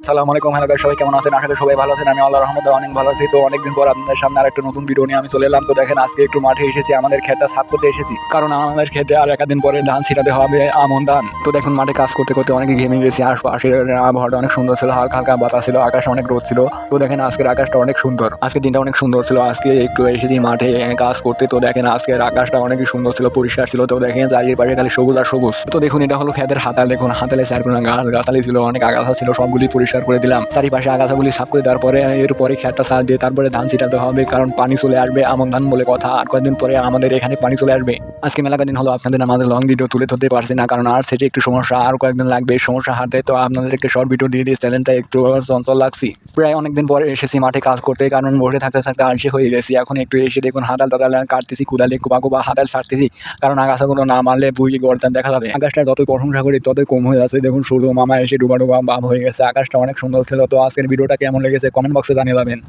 আসসালামু আলাইকুম। Hello guys, সবাই কেমন আছেন? আশা করি সবাই ভালো আছেন। আমি আল্লাহর রহমতে অনেক ভালো আছি। তো অনেকদিন পর আপনাদের সামনে আরেকটা নতুন ভিডিও নিয়ে আমি চলে এলাম। তো দেখেন, আজকে একটু মাঠে এসেছি, আমাদের ক্ষেতটা সাফ করতে এসেছি, কারণ আমাদের ক্ষেতে আর একাদিন পরে ধান ছিটাতে হবে, আমন ধান। তো দেখুন, মাঠে কাজ করতে করতে অনেক ঘেমে গেছি। আশপাশের আবহাওয়াটা অনেক সুন্দর ছিল, হালকা হালকা বাতাস ছিল, আকাশে অনেক রোদ ছিল। তো দেখেন, আজকের আকাশটা অনেক সুন্দর, আজকের দিনটা অনেক সুন্দর ছিল। আজকে একটু এসেছি মাঠে কাজ করতে। তো দেখেন, আজকের আকাশটা অনেকই সুন্দর ছিল, পরিষ্কার ছিল। তো দেখেন, চারিপাশে খালি সবুজ আর সবুজ। তো দেখুন, এটা হলো ক্ষেতের হাতাল। দেখুন, হাতালে চারকোনা গাছালি ছিল, অনেক আগাছা ছিল, সবগুলি পরিষ্কার করে দিলাম। চারিপাশে আগাছাগুলি সাফ করে দেওয়ার পরে এরপরে ক্ষেতটা সার দিয়ে তারপরে ধান ছিটাতে হবে, কারণ পানি চলে আসবে, আমন ধান বলে কথা। আর কয়েকদিন পরে আমাদের এখানে পানি চলে আসবে। আজকে মেলা কদিন হলো আপনাদের আমাদের লং ভিডিও তুলে ধরতে পারছি না, কারণ আর সেটা একটু সমস্যা, আর কয়েকদিন লাগবে এই সমস্যা হাতে। তো আপনাদেরকে শর্ট ভিডিও দিয়ে চ্যানেলটা একটু চঞ্চল লাগছি। প্রায় অনেকদিন পরে এসেছি মাঠে কাজ করতে, কারণ বসে থাকতে থাকতে আলসে হয়ে গেছি। এখন একটু এসে দেখুন, হাতাল টাতাল কাটতেছি, কুদালে কুবা হাতাল ছাড়তেছি, কারণ আগাছাগুলো না মারলে বুঝি গর্দান দেখা যাবে। আকাশটা যতই প্রশংসা করি ততই কম হয়ে যাচ্ছে। দেখুন, সূর্য মামা এসে ডুবা ডুবা ভাব হয়ে গেছে। আকাশটা অনেক সুন্দর ছিল। তো আজকের ভিডিওটা কেমন লেগেছে কমেন্ট বক্সে জানিয়ে যাবেন।